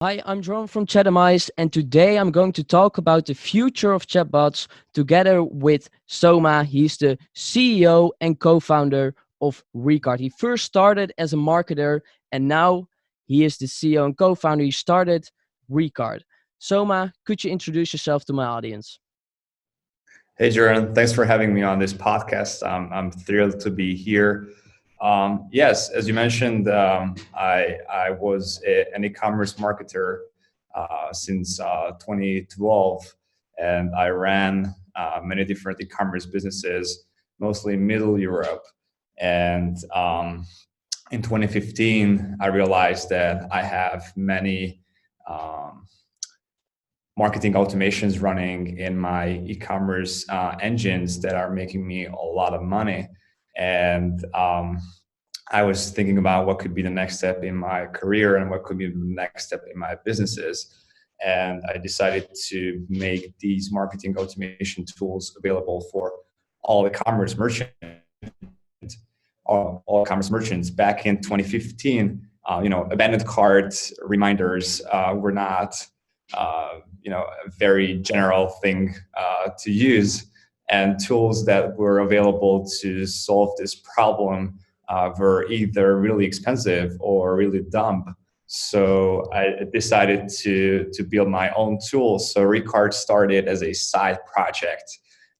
Hi, I'm Jerome from Chatimize, and today I'm going to talk about the future of chatbots together with Soma. He's the CEO and co-founder of Recart. He first started as a marketer, and now he is the CEO and co-founder. He started Recart. Soma, could you introduce yourself to my audience? Hey, Jaron, thanks for having me on this podcast. I'm thrilled to be here. Yes, as you mentioned, I was an e-commerce marketer since 2012, and I ran many different e-commerce businesses, mostly Middle Europe. And in 2015, I realized that I have many um, marketing automations running in my e-commerce engines that are making me a lot of money. And I was thinking about what could be the next step in my career and what could be the next step in my businesses. And I decided to make these marketing automation tools available for all e-commerce merchants, all e-commerce merchants back in 2015. Abandoned cart reminders were not a very general thing to use, and tools that were available to solve this problem were either really expensive or really dumb. So I decided to build my own tools. So Recart started as a side project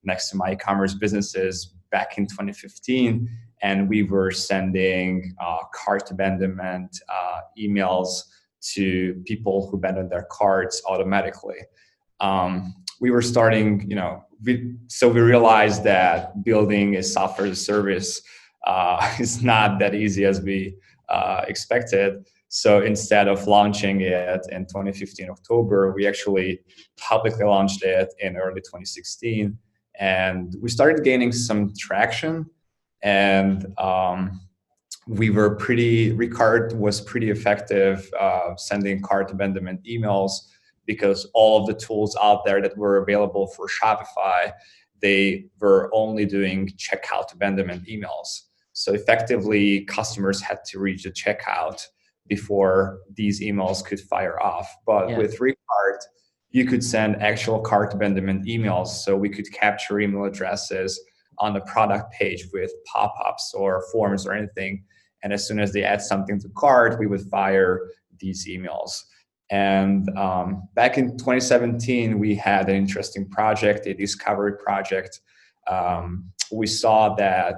next to my e-commerce businesses back in 2015, and we were sending cart abandonment emails to people who abandoned their carts automatically. We were starting, so we realized that building a software as a service is not that easy as we expected. So instead of launching it in 2015 October, we actually publicly launched it in early 2016, and we started gaining some traction. And Recart was pretty effective sending cart abandonment emails, because all of the tools out there that were available for Shopify, they were only doing checkout abandonment emails. So effectively, customers had to reach the checkout before these emails could fire off. But with Recart, you could send actual cart abandonment emails. So we could capture email addresses on the product page with pop-ups or forms or anything. And as soon as they add something to cart, we would fire these emails. And back in 2017, we had an interesting project, a discovery project. We saw that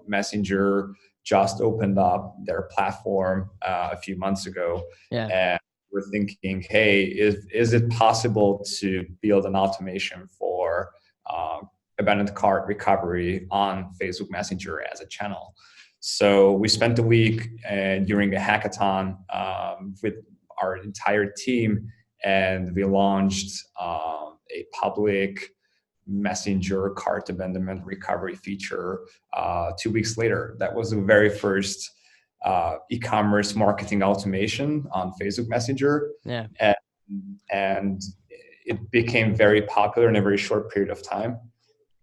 Messenger just opened up their platform a few months ago, and we're thinking, hey, is it possible to build an automation for abandoned cart recovery on Facebook Messenger as a channel? So we spent a week during a hackathon with our entire team, and we launched a public Messenger cart abandonment recovery feature 2 weeks later. That was the very first e-commerce marketing automation on Facebook Messenger. And it became very popular in a very short period of time.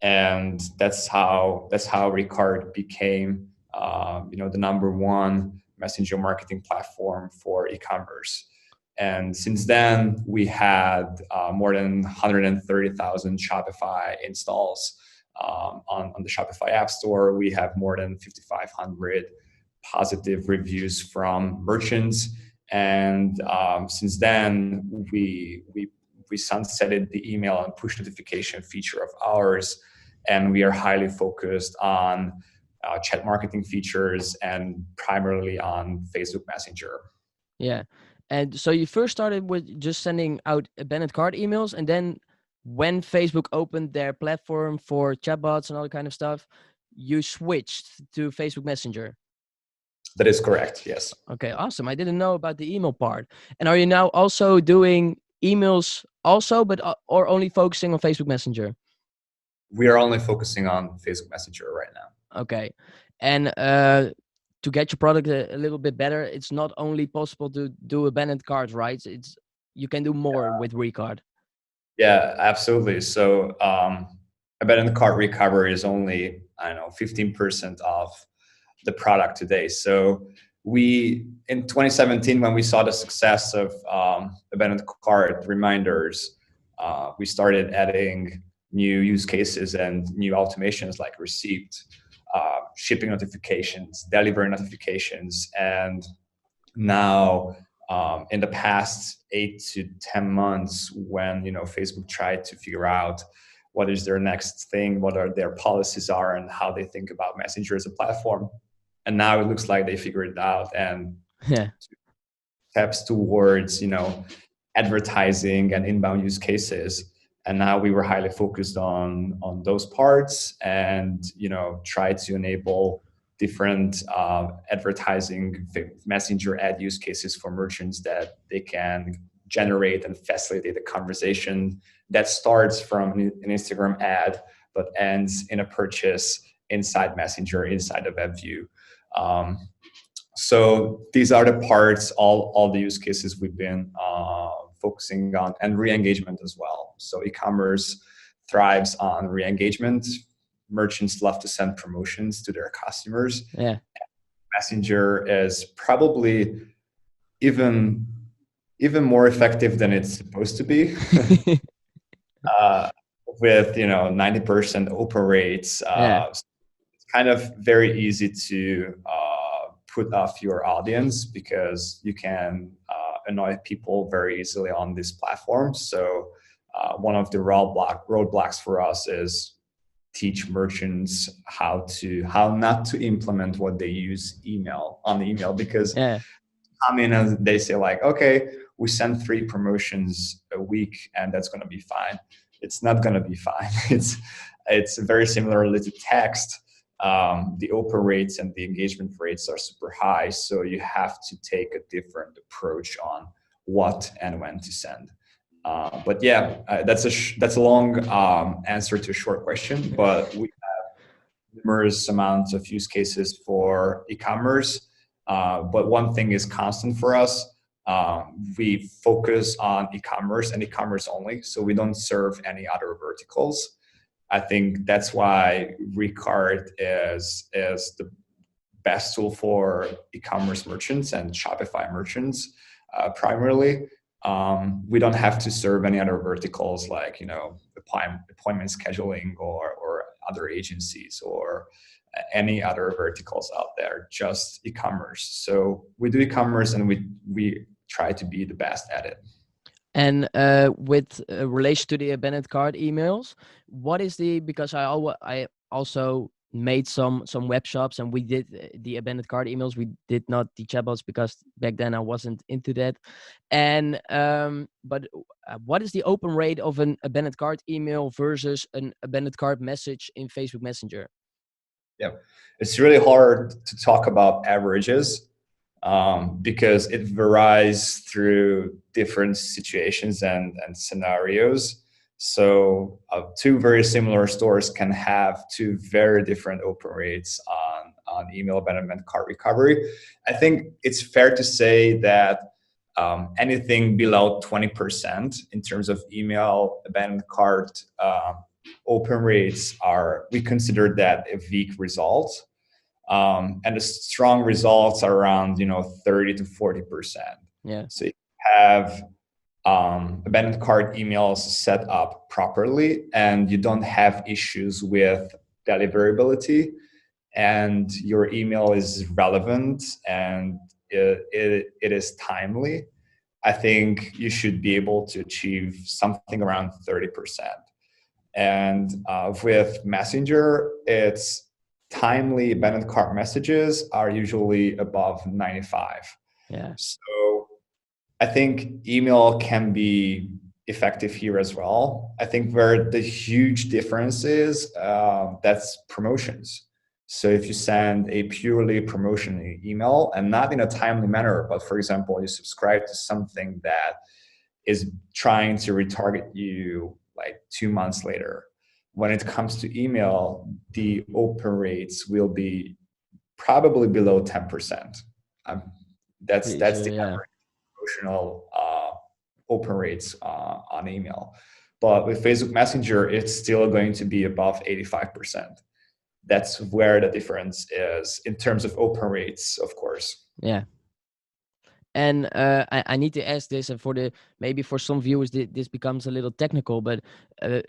And that's how Recart became the number one messenger marketing platform for e-commerce. And since then, we had more than 130,000 Shopify installs on the Shopify App Store. We have more than 5,500 positive reviews from merchants. And since then, we sunsetted the email and push notification feature of ours, and we are highly focused on chat marketing features and primarily on Facebook Messenger. Yeah. And so you first started with just sending out abandoned cart emails, and then when Facebook opened their platform for chatbots and all that kind of stuff, you switched to Facebook Messenger. That is correct, yes. Okay, awesome. I didn't know about the email part. And are you now also doing emails also, but or only focusing on Facebook Messenger? We are only focusing on Facebook Messenger right now. Okay. And to get your product a little bit better, it's not only possible to do abandoned carts, right? You can do more with Recart. Yeah, absolutely. So abandoned cart recovery is only 15% of the product today. So we in 2017, when we saw the success of abandoned cart reminders, we started adding new use cases and new automations like receipt, shipping notifications, delivery notifications, and now in the past 8 to 10 months, when Facebook tried to figure out what is their next thing, what are their policies are, and how they think about Messenger as a platform, and now it looks like they figured it out and Yeah. steps towards advertising and inbound use cases. And now we were highly focused on those parts, and try to enable different advertising messenger ad use cases for merchants that they can generate and facilitate a conversation that starts from an Instagram ad but ends in a purchase inside Messenger, inside of WebView. So these are the parts, all the use cases we've been focusing on, and re-engagement as well. So e-commerce thrives on re-engagement. Merchants love to send promotions to their customers. Yeah. Messenger is probably even more effective than it's supposed to be. With 90% open rates, Yeah. it's kind of very easy to put off your audience, because you can annoy people very easily on this platform. So one of the roadblocks for us is teach merchants how not to implement what they use on the email, because Yeah. and they say like, okay, we send 3 promotions a week and that's going to be fine. It's not going to be fine. It's very similarly to text. The open rates and the engagement rates are super high, so you have to take a different approach on what and when to send. But yeah, that's a long answer to a short question, but we have numerous amounts of use cases for e-commerce. But one thing is constant for us. We focus on e-commerce and e-commerce only, so we don't serve any other verticals. I think that's why Recart is the best tool for e-commerce merchants and Shopify merchants primarily. We don't have to serve any other verticals like appointment scheduling or other agencies or any other verticals out there, just e-commerce. So we do e-commerce, and we try to be the best at it. And with relation to the abandoned cart emails, what is because I also made some web shops, and we did the abandoned cart emails. We did not the chatbots, because back then I wasn't into that. And but what is the open rate of an abandoned cart email versus an abandoned cart message in Facebook Messenger? Yeah, it's really hard to talk about averages because it varies through different situations and scenarios. So 2 very similar stores can have 2 very different open rates on email abandonment cart recovery. I think it's fair to say that anything below 20% in terms of email abandoned cart open rates we consider that a weak result. And the strong results are around 30 to 40%. Yeah. So you have abandoned cart emails set up properly, and you don't have issues with deliverability, and your email is relevant, and it is timely. I think you should be able to achieve something around 30%. And with Messenger, it's timely abandoned cart messages are usually above 95. Yeah. So I think email can be effective here as well. I think where the huge difference is, that's promotions. So if you send a purely promotional email, and not in a timely manner, but for example, you subscribe to something that is trying to retarget you like 2 months later, when it comes to email, the open rates will be probably below 10%. That's the average promotional open rates on email. But with Facebook Messenger, it's still going to be above 85%. That's where the difference is in terms of open rates, of course. Yeah. And I need to ask this, and for the maybe for some viewers this becomes a little technical, but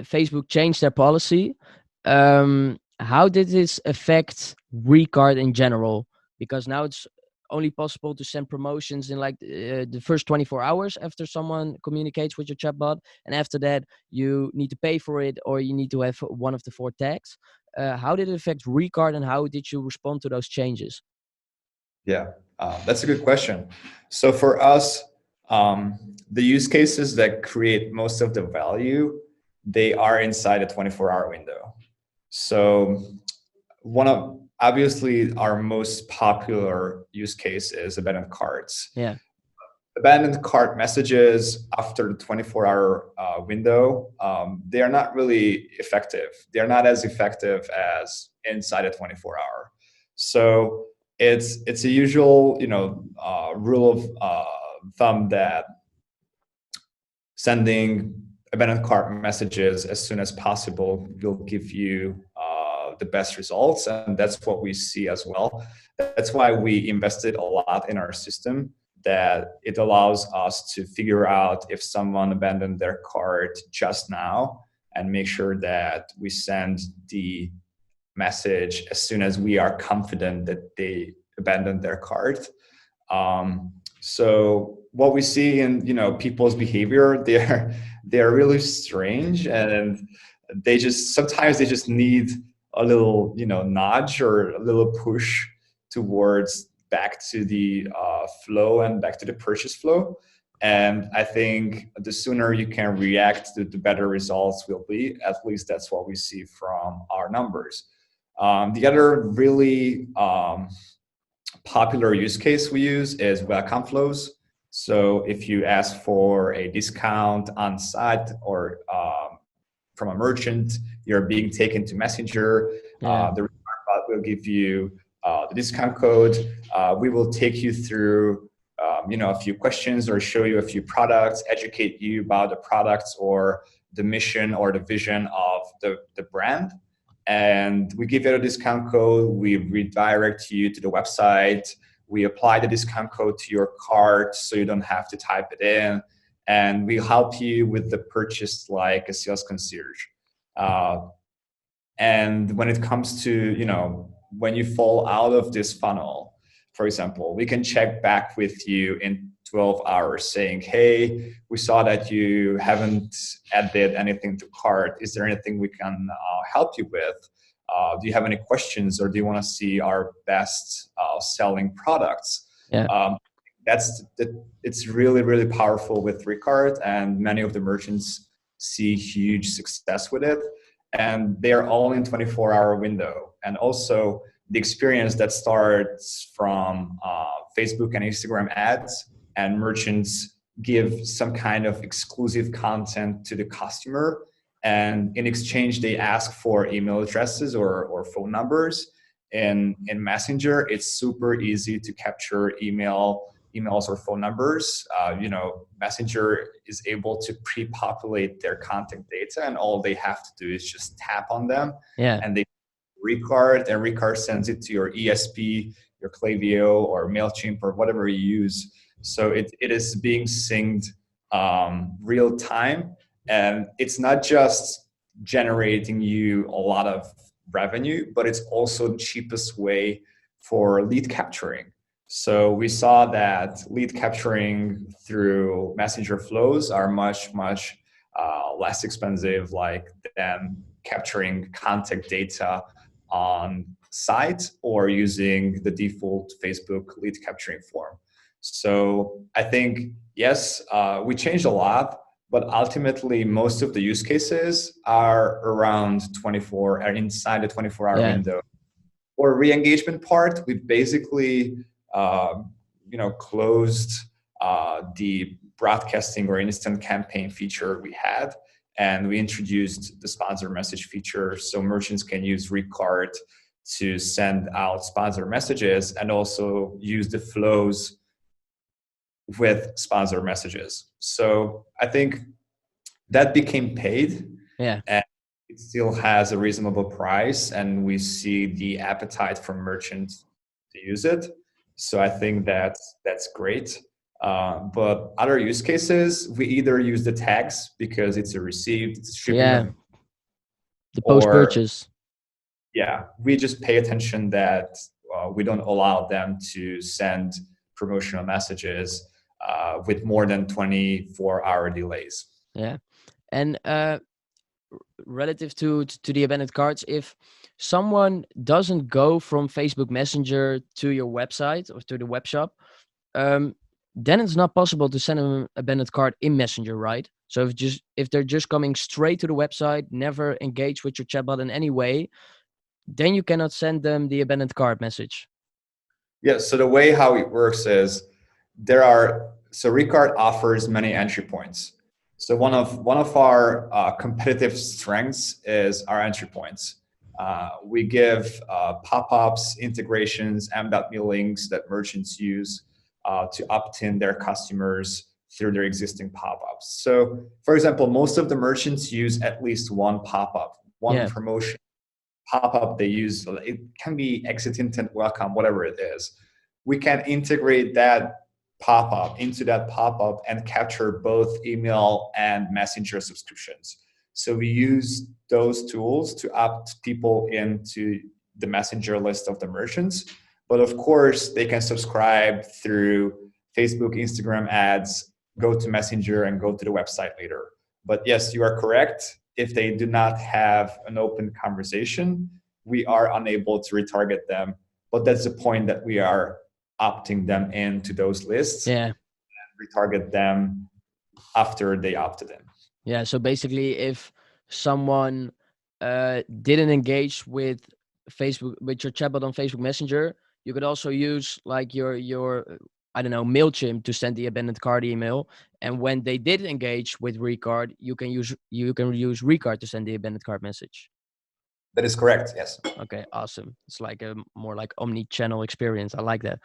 Facebook changed their policy. How did this affect Recart in general? Because now it's only possible to send promotions in like the first 24 hours after someone communicates with your chatbot, and after that you need to pay for it, or you need to have one of the 4 tags. How did it affect Recart, and how did you respond to those changes? Yeah, that's a good question. So for us, the use cases that create most of the value, they are inside a 24-hour window. So one of obviously our most popular use case is abandoned carts. Yeah. Abandoned cart messages after the 24-hour window, they are not really effective. They're not as effective as inside a 24-hour. So it's a usual rule of thumb that sending abandoned cart messages as soon as possible will give you the best results, and that's what we see as well. That's why we invested a lot in our system, that it allows us to figure out if someone abandoned their cart just now and make sure that we send the message as soon as we are confident that they abandoned their cart. So what we see in people's behavior, they're really strange, and sometimes they just need a little nudge or a little push towards back to the flow and back to the purchase flow. And I think the sooner you can react, the better results will be. At least that's what we see from our numbers. The other really popular use case we use is welcome flows. So if you ask for a discount on site or from a merchant, you're being taken to Messenger. Yeah. The bot will give you the discount code. We will take you through a few questions or show you a few products, educate you about the products or the mission or the vision of the brand. And we give you a discount code. We redirect you to the website. We apply the discount code to your cart so you don't have to type it in. And we help you with the purchase like a sales concierge. And when it comes to, when you fall out of this funnel, for example, we can check back with you in 12 hours saying, hey, we saw that you haven't added anything to cart. Is there anything we can help you with? Do you have any questions, or do you want to see our best selling products? Yeah. It's really, really powerful with Recart, and many of the merchants see huge success with it. And they're all in 24-hour window. And also the experience that starts from Facebook and Instagram ads, and merchants give some kind of exclusive content to the customer. And in exchange, they ask for email addresses or phone numbers. In Messenger, it's super easy to capture emails or phone numbers. Messenger is able to pre-populate their contact data, and all they have to do is just tap on them. Yeah. And they Recart, and Recart sends it to your ESP, your Klaviyo, or MailChimp, or whatever you use. So it is being synced real time, and it's not just generating you a lot of revenue, but it's also the cheapest way for lead capturing. So we saw that lead capturing through Messenger flows are much, much less expensive than capturing contact data on site or using the default Facebook lead capturing form. So I think, yes, we changed a lot, but ultimately most of the use cases are around 24, are inside the 24-hour window. For re-engagement part, we basically closed the broadcasting or instant campaign feature we had, and we introduced the sponsor message feature, so merchants can use Recart to send out sponsor messages and also use the flows with sponsor messages. So I think that became paid. Yeah. And it still has a reasonable price, and we see the appetite from merchants to use it. So I think that's great. But other use cases, we either use the tags because it's a receipt, it's shipping Yeah, of, the post or purchase. yeah, we just pay attention that we don't allow them to send promotional messages with more than 24-hour delays. Yeah, and relative to the abandoned carts, if someone doesn't go from Facebook Messenger to your website or to the web shop, um, then it's not possible to send them an abandoned cart in Messenger, right? So if they're just coming straight to the website, never engage with your chatbot in any way, then you cannot send them the abandoned cart message. Yeah, so the way how it works is Recart offers many entry points. So one of our competitive strengths is our entry points. We give pop-ups, integrations, m.me links that merchants use to opt in their customers through their existing pop-ups. So, for example, most of the merchants use at least one pop-up, one Yeah, promotion pop-up they use. It can be exit intent welcome, whatever it is. We can integrate that pop-up into that pop-up and capture both email and messenger subscriptions. So we use those tools to opt people into the messenger list of the merchants. But of course, they can subscribe through Facebook, Instagram ads, go to messenger, and go to the website later. But yes, you are correct. If they do not have an open conversation, we are unable to retarget them. But that's the point, that we are opting them into those lists yeah, and retarget them after they opted in. yeah. So basically, if someone didn't engage with Facebook, with your chatbot on Facebook Messenger, you could also use like your I don't know, Mailchimp to send the abandoned cart email. And when they did engage with Recart, you can use Recart to send the abandoned cart message. That is correct, yes. Okay, awesome. It's like a more like omni-channel experience. I like that.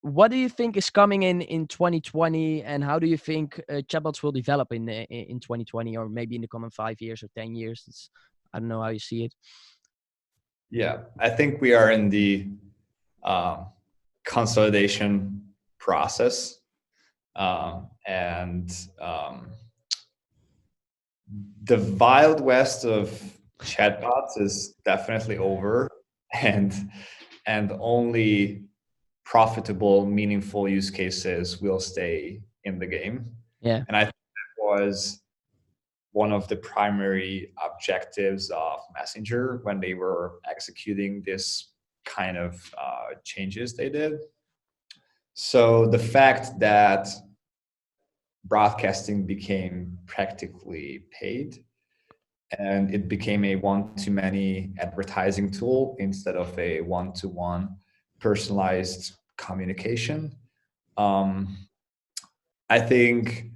What do you think is coming in 2020, and how do you think chatbots will develop in 2020, or maybe in the coming 5 years or 10 years? I don't know how you see it. Yeah, I think we are in the um, consolidation process. And the wild west of chatbots is definitely over, and only profitable, meaningful use cases will stay in the game. Yeah, And I think that was one of the primary objectives of Messenger when they were executing this kind of changes they did. So the fact that broadcasting became practically paid, and it became a one-to-many advertising tool instead of a one-to-one personalized communication. Um, I think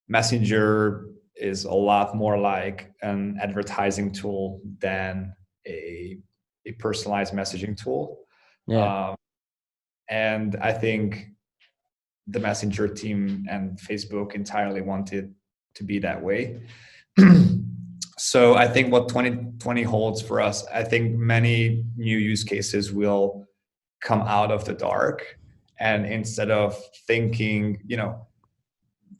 Messenger is a lot more like an advertising tool than a, a personalized messaging tool. yeah, Um, and I think the Messenger team and Facebook entirely wanted to be that way. So I think what 2020 holds for us, I think many new use cases will come out of the dark. And instead of thinking,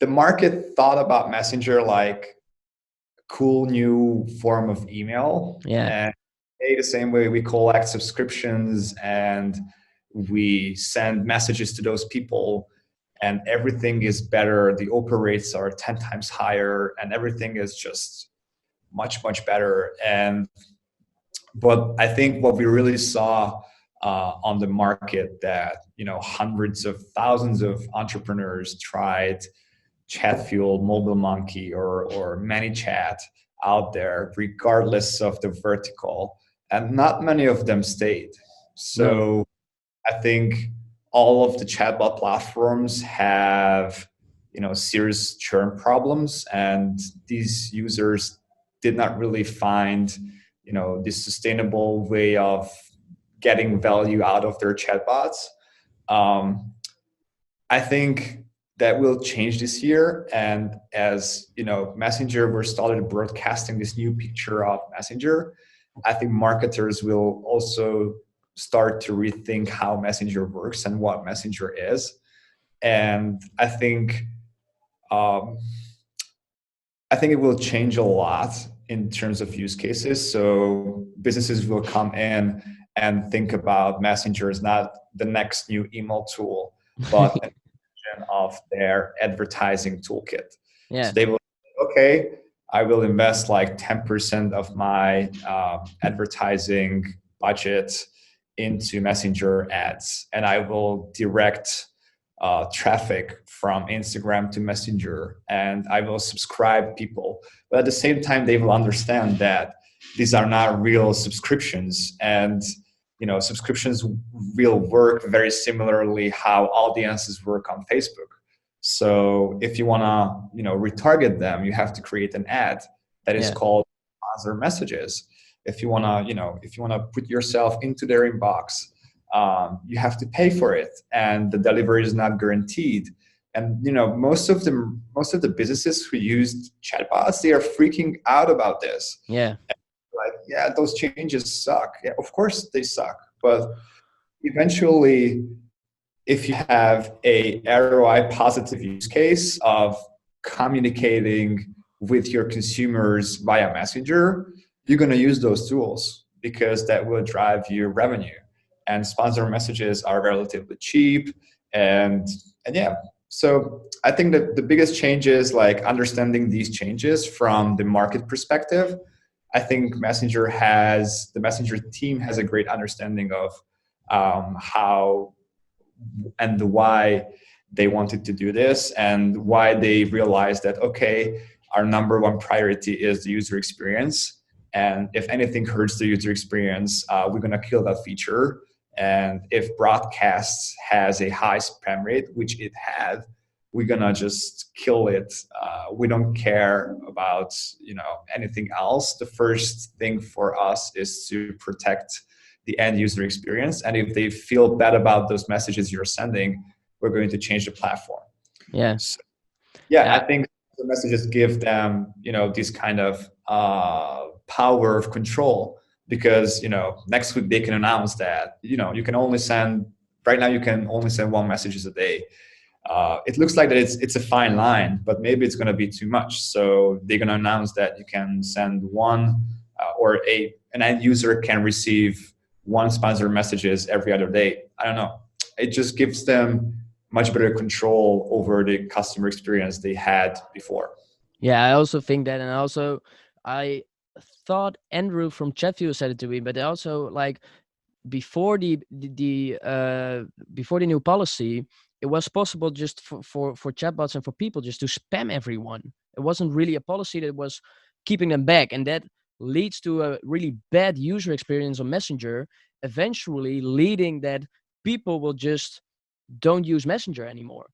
the market thought about Messenger like a cool new form of email. yeah, And the same way we collect subscriptions and we send messages to those people, and everything is better. The open rates are 10 times higher, and everything is just much, much better. But I think what we really saw on the market, that hundreds of thousands of entrepreneurs tried Chatfuel, MobileMonkey, or ManyChat out there, regardless of the vertical, and not many of them stayed. no, So I think all of the chatbot platforms have serious churn problems, and these users did not really find this sustainable way of getting value out of their chatbots. um, I think that will change this year. And as you know, Messenger, we're started broadcasting this new picture of Messenger. I think marketers will also start to rethink how Messenger works and what Messenger is. And um, I think it will change a lot in terms of use cases. So businesses will come in and think about Messenger as not the next new email tool, but an extension of their advertising toolkit. So Yeah. they will, okay, I will invest like 10% of my advertising budget into Messenger ads, and I will direct traffic from Instagram to Messenger, and I will subscribe people. But at the same time, they will understand that these are not real subscriptions, and subscriptions will work very similarly how audiences work on Facebook. So if you want to retarget them, you have to create an ad that is Yeah. called sponsored messages. If you want to put yourself into their inbox, you have to pay for it, and the delivery is not guaranteed. And most of the businesses who use chatbots, they are freaking out about this. Yeah. Like, yeah, those changes suck. Yeah, of course they suck, but eventually, if you have a ROI positive use case of communicating with your consumers via Messenger, you're going to use those tools because that will drive your revenue. And sponsor messages are relatively cheap. And yeah, so I think that the biggest change is like understanding these changes from the market perspective. I think the Messenger team has a great understanding of how and why they wanted to do this, and why they realized that, okay, our number one priority is the user experience, and if anything hurts the user experience, we're going to kill that feature. And if broadcasts has a high spam rate, which it had, we're going to just kill it. We don't care about anything else. The first thing for us is to protect the end user experience. And if they feel bad about those messages you're sending, we're going to change the platform. Yeah. So, yeah, I Yeah. think the messages give them, this kind of power of control, because, next week they can announce that, you can only send, right now you can only send one messages a day. It looks like that it's a fine line, but maybe it's going to be too much. So they're going to announce that you can send one, or an end user can receive one sponsored messages every other day. I don't know. It just gives them much better control over the customer experience they had before. Yeah, I also think that, and also I thought Andrew from Chatview said it to me, but also like before before the new policy, it was possible just for chatbots and for people just to spam everyone. It wasn't really a policy that was keeping them back, and that leads to a really bad user experience on Messenger, eventually leading that people will just don't use Messenger anymore,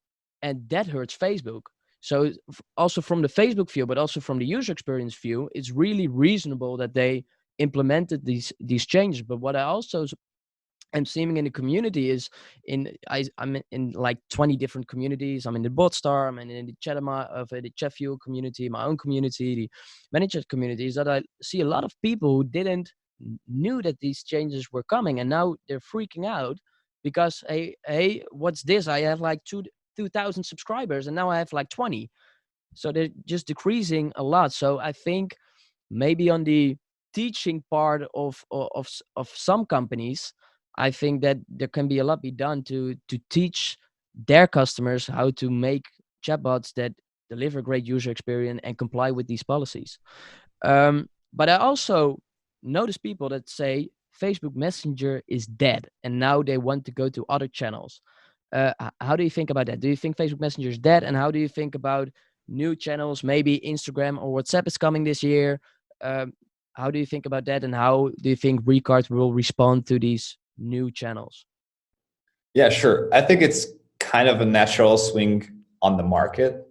and that hurts Facebook. So also from the Facebook view, but also from the user experience view, it's really reasonable that they implemented these changes. But what I also am seeing in the community is I'm in like 20 different communities. I'm in the Botstar, I'm in the the Chatview community, my own community, the manager communities, that I see a lot of people who didn't knew that these changes were coming, and now they're freaking out because hey, what's this? I have like 2,000 subscribers and now I have like 20. So they're just decreasing a lot. So I think maybe on the teaching part of some companies, I think that there can be a lot be done to teach their customers how to make chatbots that deliver great user experience and comply with these policies. But I also notice people that say Facebook Messenger is dead and now they want to go to other channels. How do you think about that? Do you think Facebook Messenger is dead? And how do you think about new channels? Maybe Instagram or WhatsApp is coming this year. Um, how do you think about that? And how do you think Recart will respond to these new channels? Yeah, sure. I think it's kind of a natural swing on the market.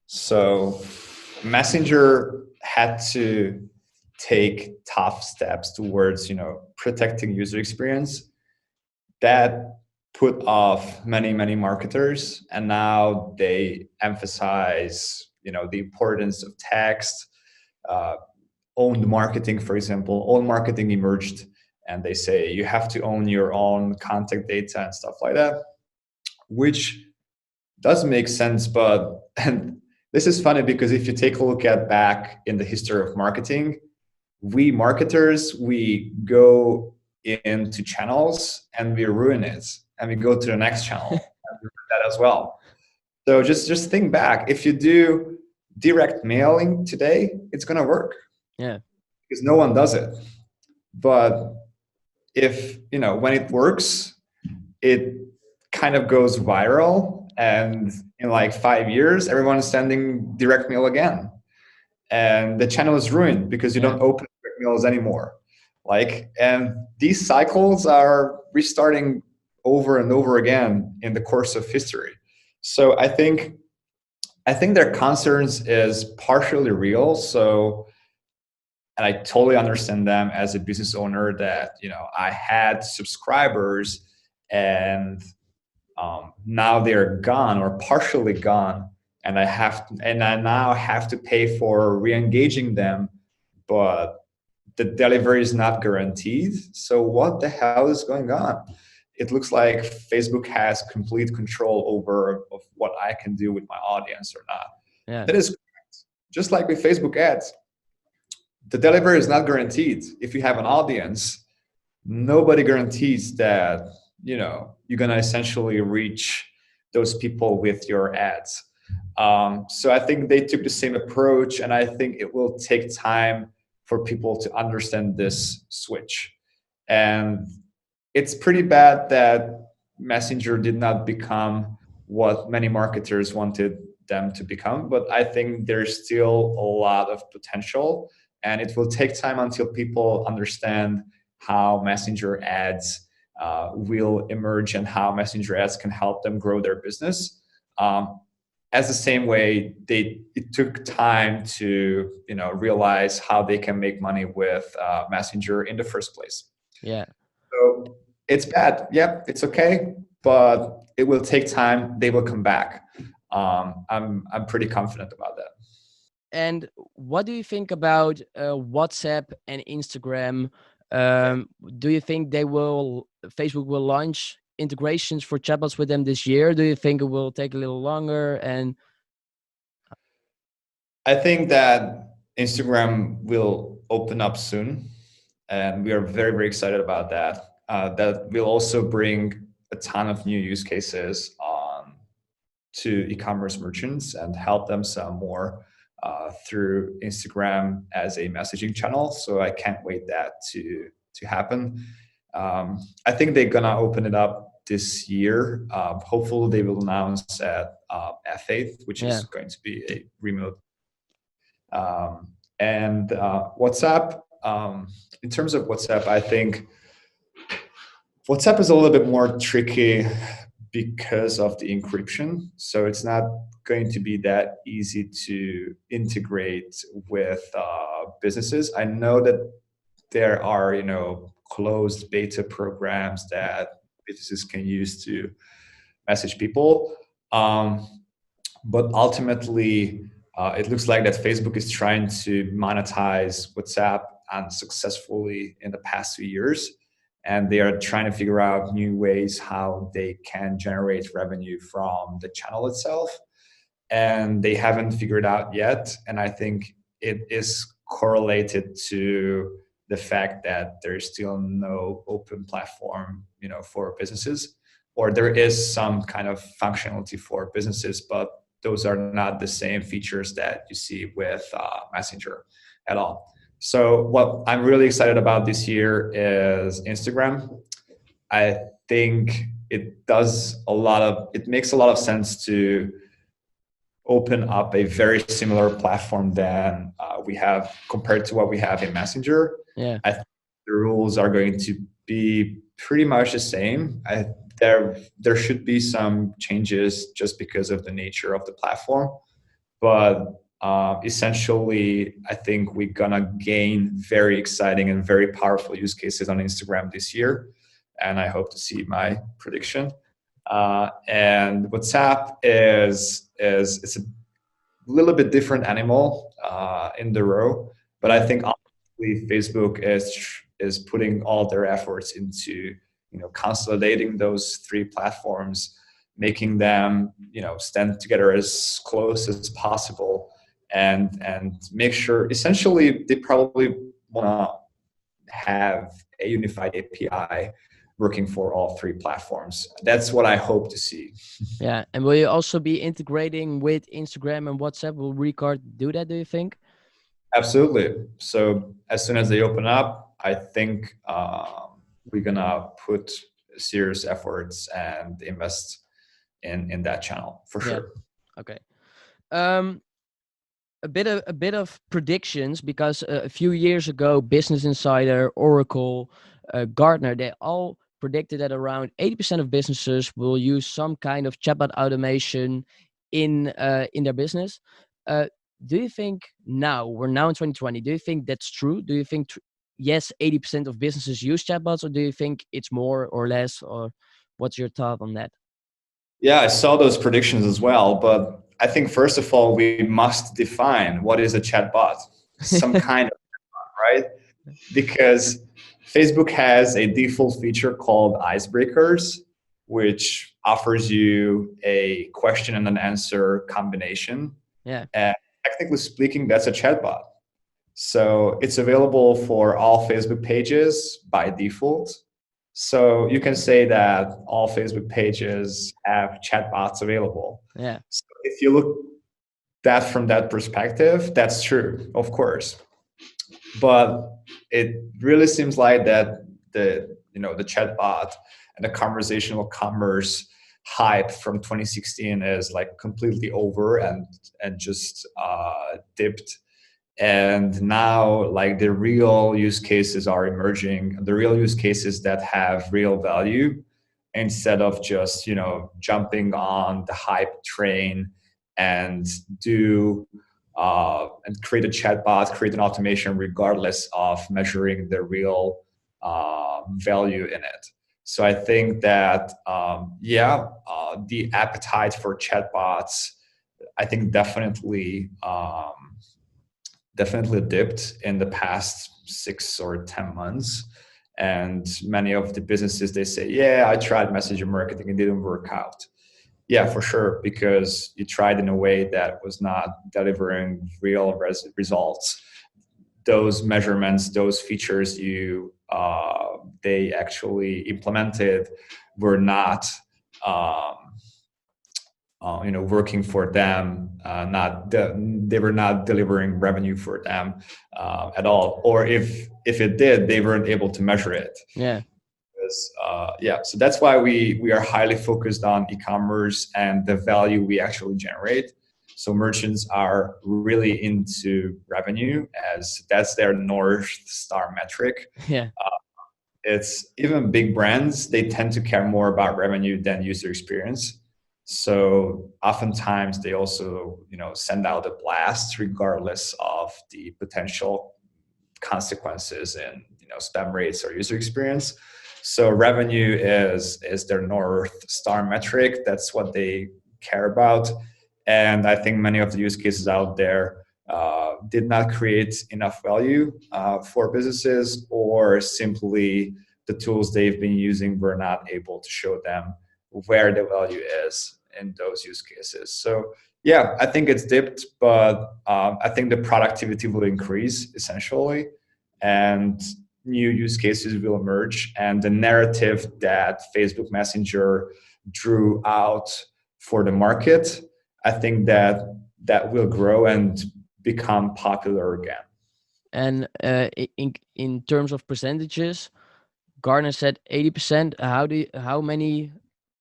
So Messenger had to take tough steps towards, protecting user experience. That put off many marketers, and now they emphasize, the importance of text. uh, Owned marketing, for example, own marketing emerged, and they say you have to own your own contact data and stuff like that, which does make sense. But and this is funny because if you take a look at back in the history of marketing, we marketers, we go into channels and we ruin it, and we go to the next channel and we ruin that as well. So just think back. If you do direct mailing today, it's going to work Yeah. because no one does it. But if, when it works, it kind of goes viral, and in like 5 years everyone is sending direct mail again, and the channel is ruined because you Yeah. don't open direct mails anymore. And these cycles are restarting over and over again in the course of history. So I think their concerns is partially real. So, and I totally understand them as a business owner that, I had subscribers, and now they're gone or partially gone, and I now have to pay for re-engaging them, but the delivery is not guaranteed. So what the hell is going on? It looks like Facebook has complete control over of what I can do with my audience or not. Yeah. That is correct. Just like with Facebook ads, the delivery is not guaranteed. If you have an audience, nobody guarantees that, you're going to essentially reach those people with your ads. So I think they took the same approach, and I think it will take time for people to understand this switch. And it's pretty bad that Messenger did not become what many marketers wanted them to become, but I think there's still a lot of potential, and it will take time until people understand how Messenger ads will emerge and how Messenger ads can help them grow their business. As the same way it took time to realize how they can make money with Messenger in the first place. Yeah. So it's bad. Yep, it's okay, but it will take time. They will come back. I'm pretty confident about that. And what do you think about WhatsApp and Instagram? Do you think Facebook will launch integrations for chatbots with them this year? Do you think it will take a little longer? And I think that Instagram will open up soon, and we are very excited about that. That will also bring a ton of new use cases on to e-commerce merchants and help them sell more through Instagram as a messaging channel. So I can't wait that to happen. I think they're gonna open it up this year. Hopefully, they will announce at F8, which yeah. is going to be a remote. And WhatsApp. In terms of WhatsApp, I think WhatsApp is a little bit more tricky because of the encryption. So it's not going to be that easy to integrate with businesses. I know that there are, closed beta programs that businesses can use to message people. But ultimately, it looks like that Facebook is trying to monetize WhatsApp unsuccessfully in the past few years. And they are trying to figure out new ways how they can generate revenue from the channel itself. And they haven't figured out yet. And I think it is correlated to the fact that there's still no open platform, for businesses, or there is some kind of functionality for businesses, but those are not the same features that you see with Messenger at all. So what I'm really excited about this year is Instagram. I think it makes a lot of sense to open up a very similar platform than we have compared to what we have in Messenger. Yeah. I think the rules are going to be pretty much the same. There should be some changes just because of the nature of the platform, but essentially, I think we're gonna gain very exciting and very powerful use cases on Instagram this year, and I hope to see my prediction. And WhatsApp is it's a little bit different animal in the row, but I Yeah. think honestly, Facebook is putting all their efforts into consolidating those three platforms, making them stand together as close as possible, and make sure essentially they probably want to have a unified API working for all three platforms. That's what I hope to see. Yeah. And will you also be integrating with Instagram and WhatsApp? Will Recart do that, do you think? Absolutely. So as soon as they open up, I think we're gonna put serious efforts and invest in that channel for Yeah. sure. Okay. Um, a bit of predictions, because a few years ago, Business Insider, Oracle, Gartner, they all predicted that around 80% of businesses will use some kind of chatbot automation in their business. Uh, do you think now we're now in 2020? Do you think that's true? Do you think yes, 80% of businesses use chatbots, or do you think it's more or less, or what's your thought on that? Yeah, I saw those predictions as well, but I think first of all we must define what is a chatbot, some kind of right, because Facebook has a default feature called icebreakers, which offers you a question and an answer combination. Yeah. And technically speaking, that's a chatbot. So it's available for all Facebook pages by default. So you can say that all Facebook pages have chatbots available. Yeah. So if you look that from that perspective, that's true, of course. But it really seems like that the chatbot and the conversational commerce hype from 2016 is like completely over and just dipped. And now like the real use cases are emerging, the real use cases that have real value, instead of just jumping on the hype train and do and create a chatbot, create an automation regardless of measuring the real value in it. So I think that the appetite for chatbots, I think definitely dipped in the past 6 or 10 months. And many of the businesses, they say, yeah, I tried messenger marketing, it didn't work out. Yeah, for sure, because you tried in a way that was not delivering real results. Those measurements, those features they actually implemented were not um, working for them. They were not delivering revenue for them at all. Or if it did, they weren't able to measure it. Yeah. So that's why we are highly focused on e-commerce and the value we actually generate. So merchants are really into revenue, as that's their North Star metric. Yeah. It's even big brands, they tend to care more about revenue than user experience. So oftentimes they also send out a blast regardless of the potential consequences in spam rates or user experience. So revenue is their North Star metric. That's what they care about. And I think many of the use cases out there did not create enough value for businesses, or simply the tools they've been using were not able to show them where the value is in those use cases. So yeah, I think it's dipped, but I think the productivity will increase essentially, and new use cases will emerge. And the narrative that Facebook Messenger drew out for the market, I think that will grow and become popular again. And in terms of percentages, Gartner said 80%. How many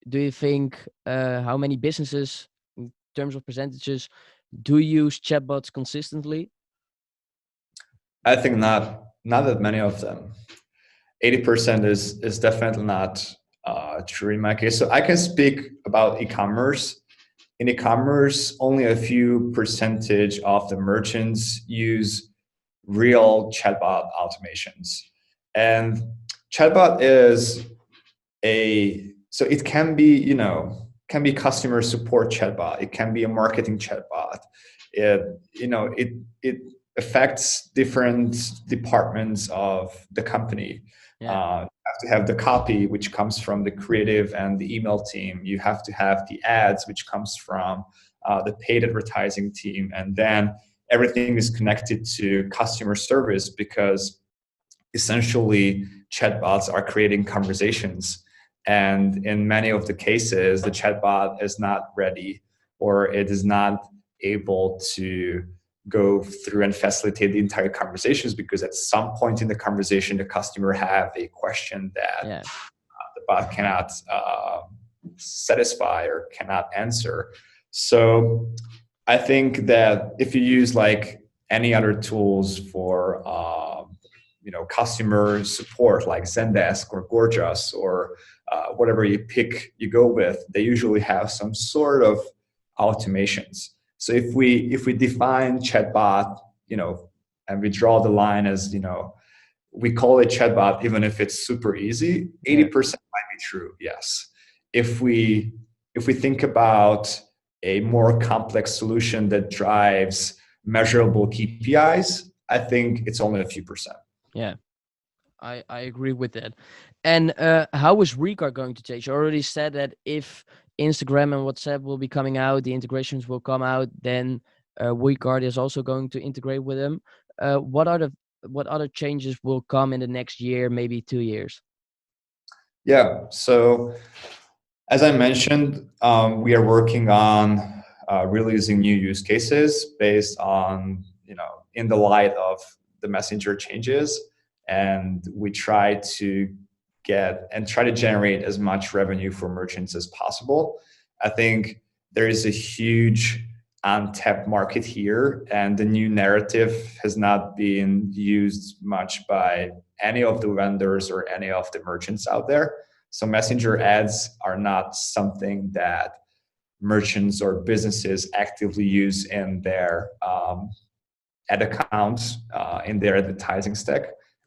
do you think? How many businesses, in terms of percentages, do use chatbots consistently? I think not that many of them. 80% is definitely not true in my case. So I can speak about e-commerce. In e-commerce, only a few percentage of the merchants use real chatbot automations. And chatbot is a so it can be, can be customer support chatbot. It can be a marketing chatbot. It, it affects different departments of the company. Yeah. You have to have the copy, which comes from the creative and the email team. You have to have the ads, which comes from the paid advertising team. And then everything is connected to customer service, because essentially chatbots are creating conversations. And in many of the cases, the chatbot is not ready, or it is not able to go through and facilitate the entire conversations, because at some point in the conversation, the customer have a question that Yeah. the bot cannot satisfy or cannot answer. So I think that if you use like any other tools for customer support, like Zendesk or Gorgias, or whatever you pick, you go with, they usually have some sort of automations. So if we define chatbot, and we draw the line as, we call it chatbot, even if it's super easy, 80% might be true. Yes. If we think about a more complex solution that drives measurable KPIs, I think it's only a few percent. Yeah. I agree with that. And how is Recart going to change? You already said that if Instagram and WhatsApp will be coming out, the integrations will come out, then Recart is also going to integrate with them. What other changes will come in the next year, maybe 2 years? Yeah. So as I mentioned, we are working on releasing new use cases based on, in the light of the messenger changes. And we try to generate as much revenue for merchants as possible. I think there is a huge untapped market here, and the new narrative has not been used much by any of the vendors or any of the merchants out there. So messenger ads are not something that merchants or businesses actively use in their ad accounts, in their advertising stack.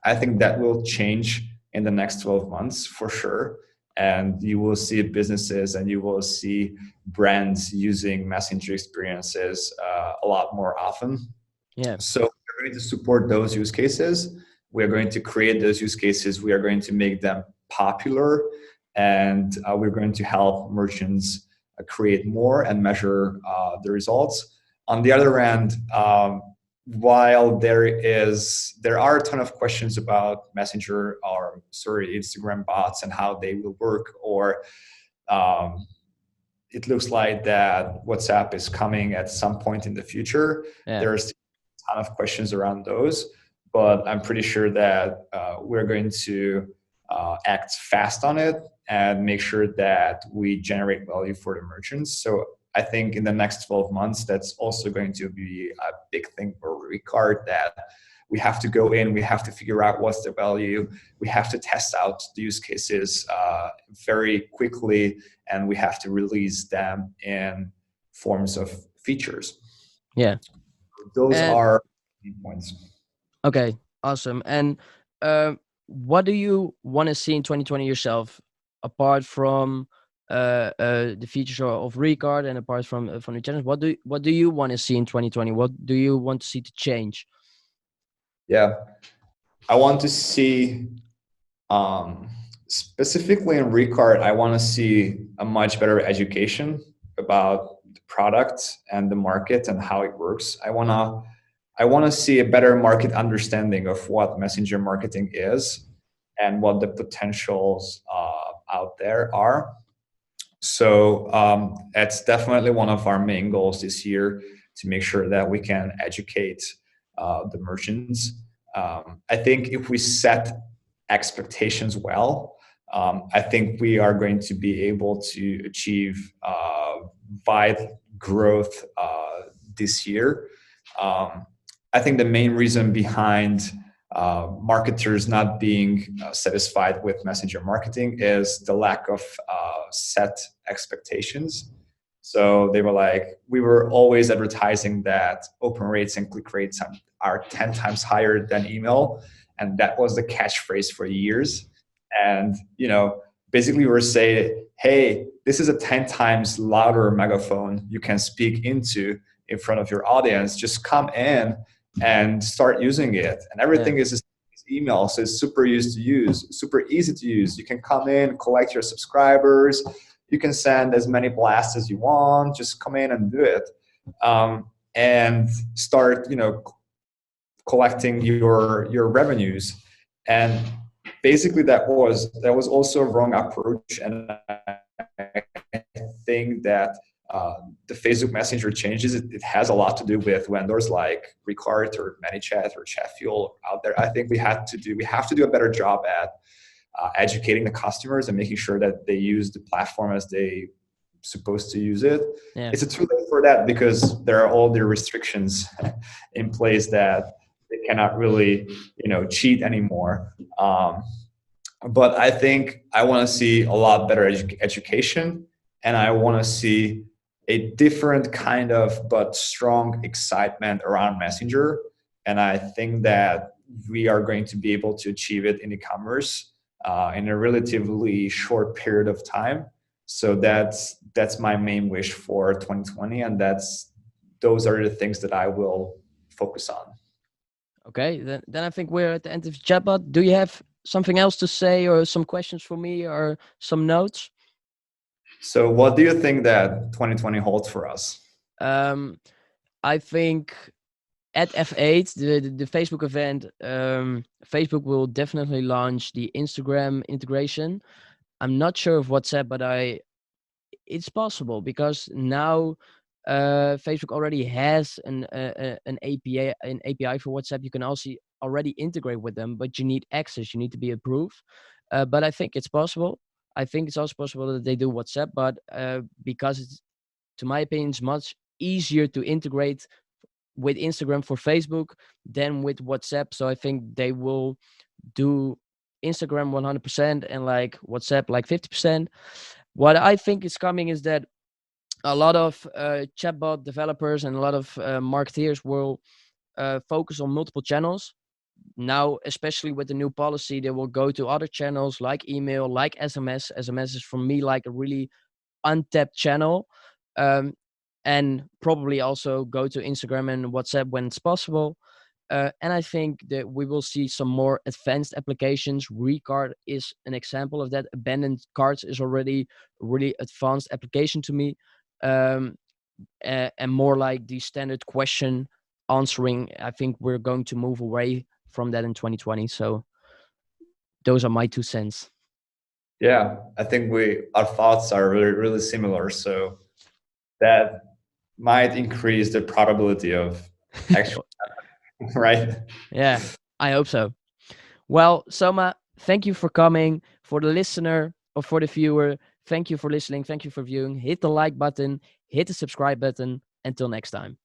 I think that will change in the next 12 months for sure. And you will see businesses and you will see brands using messenger experiences a lot more often. Yeah. So we're going to support those use cases. We're going to create those use cases. We are going to make them popular, and we're going to help merchants create more and measure the results. On the other hand, while there are a ton of questions about messenger, or Instagram bots and how they will work, or it looks like that WhatsApp is coming at some point in the future. Yeah. There's a ton of questions around those, but I'm pretty sure that we're going to act fast on it and make sure that we generate value for the merchants. So I think in the next 12 months, that's also going to be a big thing for Recart, that we have to go in, we have to figure out what's the value, we have to test out the use cases very quickly, and we have to release them in forms of features. Yeah. Those are key points. Okay, awesome. And what do you want to see in 2020 yourself, apart from the features of Recart and apart from the challenge? What do you want to see in 2020? What do you want to see to change? Yeah, I want to see, specifically in Recart, I want to see a much better education about the product and the market and how it works. I want to see a better market understanding of what messenger marketing is and what the potentials out there are. So that's definitely one of our main goals this year, to make sure that we can educate the merchants. I think if we set expectations well, I think we are going to be able to achieve wide growth this year. I think the main reason behind marketers not being satisfied with messenger marketing is the lack of set expectations. So they were like, we were always advertising that open rates and click rates are 10 times higher than email. And that was the catchphrase for years. And, basically we're saying, hey, this is a 10 times louder megaphone you can speak into in front of your audience. Just come in and start using it. And everything Yeah. is email, so it's super super easy to use. You can come in, collect your subscribers, you can send as many blasts as you want, just come in and do it. And start, collecting your revenues. And basically that was also a wrong approach. And I think that the Facebook Messenger changes, it has a lot to do with vendors like Recart or ManyChat or ChatFuel out there. I think we have to do a better job at educating the customers and making sure that they use the platform as they supposed to use it. Yeah. It's a too late for that because there are all the restrictions in place that they cannot really cheat anymore. But I think I want to see a lot better education, and I want to see a different kind of but strong excitement around Messenger. And I think that we are going to be able to achieve it in e-commerce in a relatively short period of time. So that's my main wish for 2020, and those are the things that I will focus on. Okay, then I think we're at the end of the chatbot. Do you have something else to say, or some questions for me, or some notes? So what do you think that 2020 holds for us? I think at F8, the Facebook event, Facebook will definitely launch the Instagram integration. I'm not sure of WhatsApp, but it's possible because now Facebook already has an API for WhatsApp. You can also already integrate with them, but you need access. You need to be approved. But I think it's possible. I think it's also possible that they do WhatsApp, but because it's, to my opinion, it's much easier to integrate with Instagram for Facebook than with WhatsApp. So I think they will do Instagram 100% and like WhatsApp like 50%. What I think is coming is that a lot of chatbot developers and a lot of marketeers will focus on multiple channels. Now, especially with the new policy, they will go to other channels like email, like SMS. SMS is for me like a really untapped channel. Um, and probably also go to Instagram and WhatsApp when it's possible. And I think that we will see some more advanced applications. Recart is an example of that. Abandoned carts is already a really advanced application to me. Um, and more like the standard question answering. I think we're going to move away from that in 2020. So those are my 2 cents. Yeah, I think our thoughts are really, really similar. So that might increase the probability of actual, right? Yeah, I hope so. Well, Soma, thank you for coming. For the listener or for the viewer, thank you for listening. Thank you for viewing. Hit the like button, hit the subscribe button. Until next time.